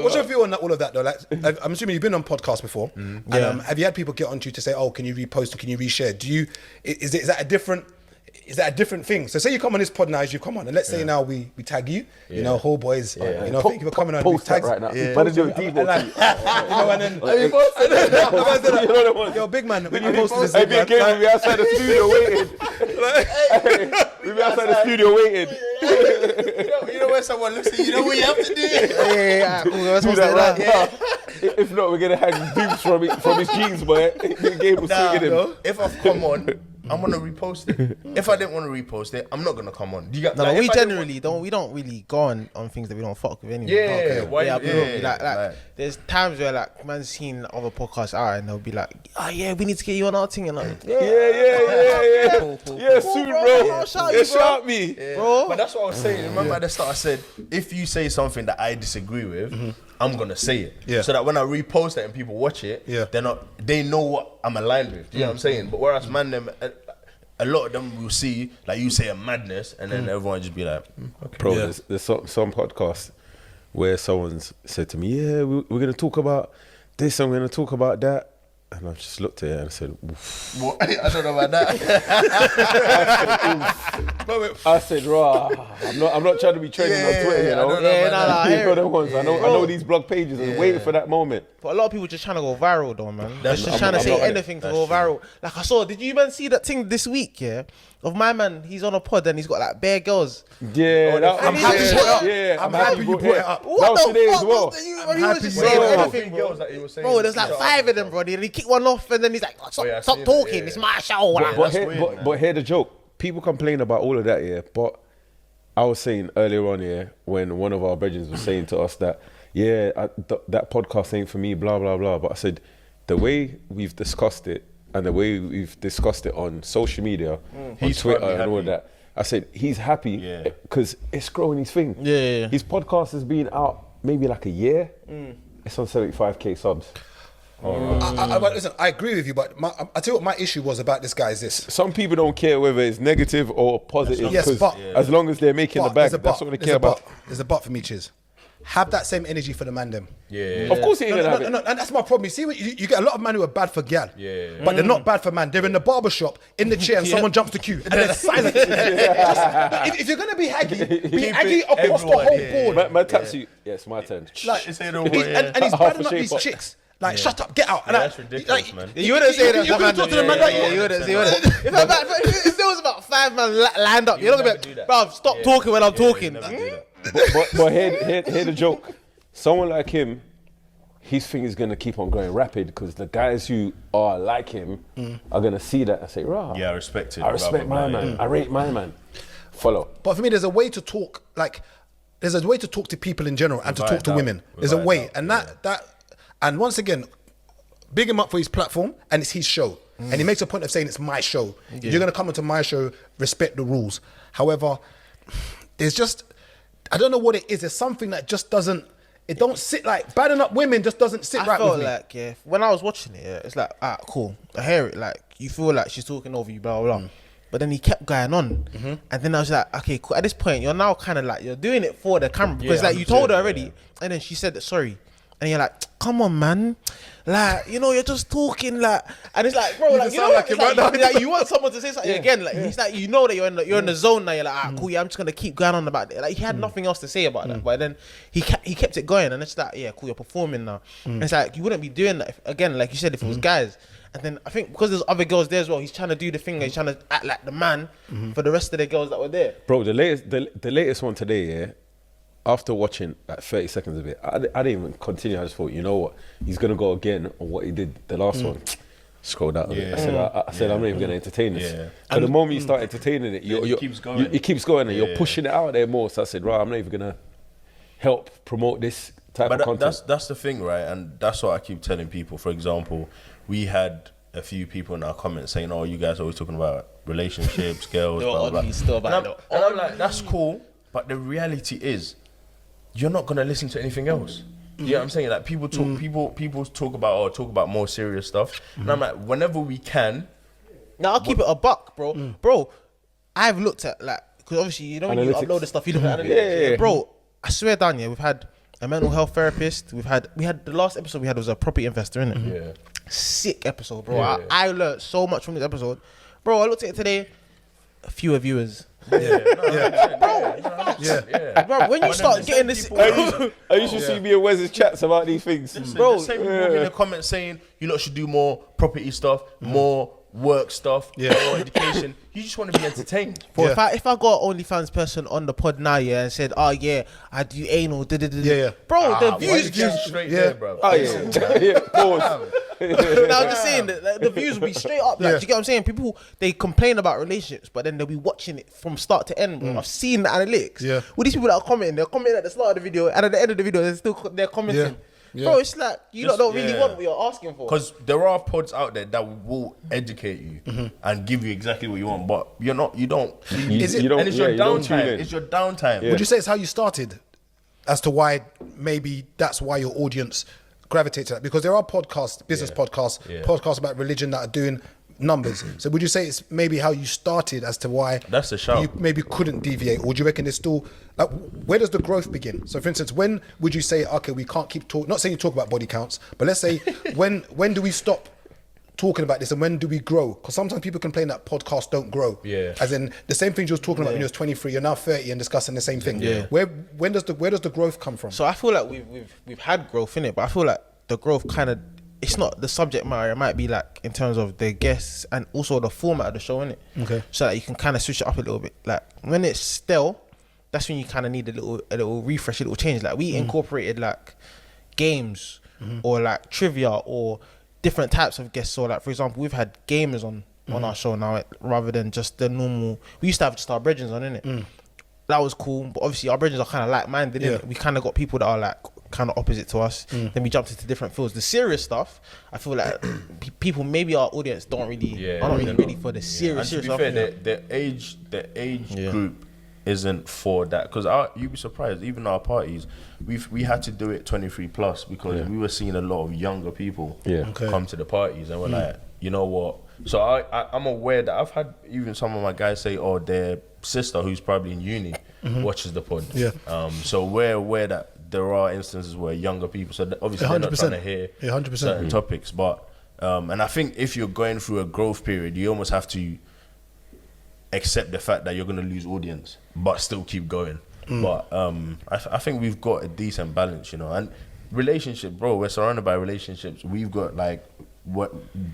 What's your view on all of that though? Like, I'm assuming you've been on podcasts before. And, have you had people get onto you to say, "Oh, can you repost or can you reshare?" Is that a different thing? So say you come on this pod now, as you come on, and let's say now we tag you, you know, whole boys, you know, thank you for coming on. Post that right now. But do it deep, you know, and then yo, big man, when you post this, we be outside the studio waiting. We be outside the studio waiting. You know when someone looks at you, you know what you have to do. Do that right now. If not, we're gonna hang dupes from his jeans, but the game was swinging him. If I've come on, I'm gonna repost it. If I didn't want to repost it, I'm not gonna come on. Do you get? No, we generally don't. We don't really go on things that we don't fuck with anyway. Like, there's times where like man's seen other podcasts out and they'll be like, "Oh yeah, we need to get you on our thing," and I'm like, yeah, soon, bro. Shout me, bro. But that's what I was saying. Remember at the start I said, if you say something that I disagree with, I'm gonna say it. Yeah. So that when I repost it and people watch it, they know what I'm aligned with. You know what I'm saying? But whereas MANDEM, a lot of them will see, like you say, a madness, and then everyone just be like, okay. Bro, there's some podcasts where someone's said to me, "Yeah, we're gonna talk about this, and we're gonna talk about that." And I've just looked at it and I said, "Oof." What? I don't know about that. I said, "Rah, I'm not trying to be trending on Twitter, you know." I know these blog pages and waiting for that moment. But a lot of people just trying to go viral though, man. They're just trying to say anything to go viral. Like I saw, did you even see that thing this week, of my man, he's on a pod and he's got like bare girls. Yeah, I'm happy you brought it up. What the today fuck as well. He was just saying anything, bro. Bro, there's like 5 of them, bro. He kicked one off and then he's like, stop talking, it's my show. But hear the joke. People complain about all of that, but I was saying earlier on when one of our brethren was saying to us that, that podcast ain't for me, blah, blah, blah. But I said, the way we've discussed it and the way we've discussed it on social media, on Twitter and all of that, I said, he's happy because it's growing his thing. Yeah. His podcast has been out maybe like a year. It's on 75k subs. Listen, I agree with you, but I tell you what my issue was about this guy is this. Some people don't care whether it's negative or positive. Yes, but as long as they're making the bag, that's what they care about. There's a but for me, Chiz. Have that same energy for the MANDEM. Of course he ain't gonna have it. No, and that's my problem. You see, you get a lot of men who are bad for gal, but they're not bad for man. They're in the barber shop, in the chair, and someone jumps the queue, and they're silent. If you're gonna be haggy, be haggy across the whole board. Man taps you. Yeah, it's my turn. Like, and he's badding up these chicks. Like, shut up, get out. And that's ridiculous, man. You wouldn't say that. You couldn't talk to the man like that. You wouldn't. If there was about 5 men lined up, you're not gonna be like, bruv, stop talking when I'm talking. But hear the joke. Someone like him, his thing is gonna keep on going rapid because the guys who are like him are gonna see that and say, "Rah, I respect it. I respect my man. I rate my man." Follow. But for me, there's a way to talk. Like, there's a way to talk to people in general and to talk to women. There's a way, and that. And once again, big him up for his platform, and it's his show. And he makes a point of saying it's my show. If you're gonna come into my show, respect the rules. However, there's just, I don't know what it is. There's something that just doesn't, it don't sit like, badding up women just doesn't sit right with me. I felt like, when I was watching it, it's like, cool. I hear it. Like, you feel like she's talking over you, blah, blah, blah. But then he kept going on. And then I was like, okay, cool. At this point, you're now kind of like, you're doing it for the camera. Because like, you told her already. And then she said that, sorry. And you're like, come on, man. Like, you know, you're just talking like, and it's like, bro, like, you know, like, you want someone to say something again. Like, it's like, you know that you're in the zone now. You're like, cool, I'm just gonna keep going on about it. Like, he had nothing else to say about that, but then he kept it going, and it's like, cool, you're performing now. And it's like, you wouldn't be doing that again, like you said, if it was guys. And then I think because there's other girls there as well, he's trying to do the thing. He's trying to act like the man for the rest of the girls that were there. Bro, the latest one today, after watching like 30 seconds of it, I didn't even continue. I just thought, you know what, he's gonna go again on what he did the last one. Scrolled out of it. I said, I'm not even gonna entertain this. And the moment you start entertaining it, it keeps going, and you're pushing it out there more. So I said, right, I'm not even gonna help promote this type of content. That's the thing, right? And that's what I keep telling people. For example, we had a few people in our comments saying, "Oh, you guys are always talking about relationships, girls, blah blah blah." And I'm like, that's cool, but the reality is, you're not gonna listen to anything else. You know what I'm saying? Like, people talk about more serious stuff, and I'm like, whenever we can. Now I'll keep it a buck, bro. Bro, I've looked at, like, because obviously, you know, when you upload the stuff, you know, bro, I swear down here, we've had a mental health therapist. We had the last episode we had was a property investor, innit? Yeah. Sick episode, bro. Yeah. I learned so much from this episode, bro. I looked at it today. Fewer viewers. Bro, Bro, when you start getting this, I used to see me and Wes's chats about these things. Bro, the same people in the comments saying you lot should do more property stuff, more work stuff, more education. You just want to be entertained. Bro, if I got an OnlyFans person on the pod now, and said, "Oh yeah, I do anal," bro, the views straight there, bro. Oh yeah, pause. No, I'm just saying that the views will be straight up. Like, do you get what I'm saying? People, they complain about relationships, but then they'll be watching it from start to end, bro. I've seen the analytics. Yeah. With these people that are commenting, they're commenting at the start of the video, and at the end of the video, they're commenting. Yeah. Bro, it's like you don't really want what you're asking for. Because there are pods out there that will educate you and give you exactly what you want, but you don't. Is it- and it's your you don't downtime. tune in. It's your downtime. Would you say it's how you started as to why maybe that's why your audience gravitates to that? Because there are podcasts, business podcasts, podcasts about religion that are doing numbers. So would you say it's maybe how you started as to why That's the shout. you maybe couldn't deviate? Or do you reckon there's still, like, where does the growth begin? So for instance, when would you say, okay, we can't keep talking, not saying you talk about body counts, but let's say when do we stop talking about this and when do we grow? Because sometimes people complain that podcasts don't grow. Yeah. As in the same things you was talking about when you was 23, you're now 30 and discussing the same thing. Yeah. Where does the growth come from? So I feel like we've had growth in it, but I feel like the growth kind of, it's not the subject matter. It might be like in terms of the guests and also the format of the show, innit? Okay. So that you can kind of switch it up a little bit. Like when it's stale, that's when you kind of need a little refresh, a little change. Like we incorporated like games or like trivia or different types of guests. So like for example, we've had gamers on our show now rather than just the normal. We used to have just our brethren on, innit? That was cool, but obviously our brethren are kind of like-minded, innit? We kind of got people that are like kind of opposite to us. Then we jumped into different fields. The serious stuff, I feel like people, maybe our audience are not really ready for the serious And to stuff. be fair, the age group isn't for that. Because you'd be surprised, even our parties, we had to do it 23 plus because we were seeing a lot of younger people come to the parties, and we're like, you know what? So I'm aware that I've had even some of my guys say, oh, their sister who's probably in uni watches the pod. So we're aware that there are instances where younger people, so obviously they're not trying to hear 100%. certain topics, but and I think if you're going through a growth period, you almost have to accept the fact that you're going to lose audience, but still keep going. But I think we've got a decent balance, you know. And relationship, bro, we're surrounded by relationships. We've got like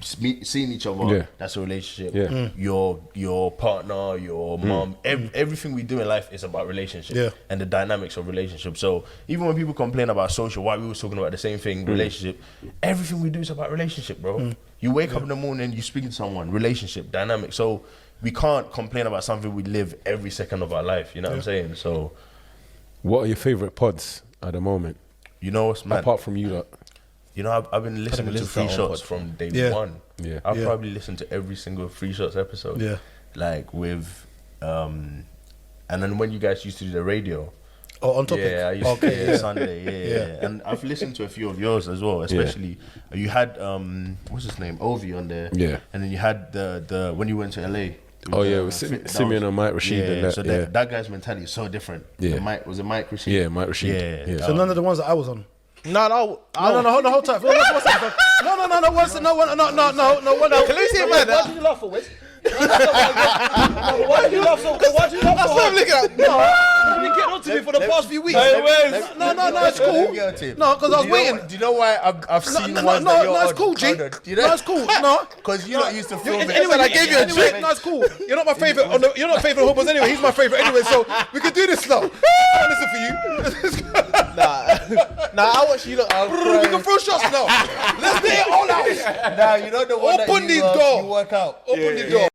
seeing each other, that's a relationship. Your partner, your mom, everything we do in life is about relationship and the dynamics of relationship. So even when people complain about social, why we were talking about the same thing, relationship, everything we do is about relationship, bro. You wake up in the morning, you speak to someone, relationship, dynamic. So we can't complain about something we live every second of our life, you know what I'm saying? So what are your favorite pods at the moment? You know what's mad? Apart from you lot. You know, I've been listening to Free Shots from day one. I've probably listened to every single Free Shots episode. Like with, and then when you guys used to do the radio. Oh, on topic. Yeah, I used to Sunday. And I've listened to a few of yours as well. Especially you had what's his name, Ovi on there. Yeah. And then you had the when you went to LA. With Simeon and Mike Rashid. Yeah, and that, so that guy's mentality is so different. Yeah. Was it Mike Rashid? Yeah, Mike Rashid. Yeah. So none of the ones that I was on. No, hold tight. No. Can we see it, man? What did you laugh for, Wiz? Why did you laugh so? Why did you laugh so? You've been getting on to me for the past few weeks. No, it's cool. No, because I was waiting. Do you know why I've seen ones that you're No, it's cool, G. No, it's cool. No, because you lot used to film it. Anyway, I gave you a treat. No, it's cool. You're not my favorite. You're not favorite homos anyway. He's my favorite anyway. So we can do this now. I'll listen for you. Nah, I watch you look. We can throw shots now. Let's get it all out. Nah, you know the one Open that the door. you work out. Open the door.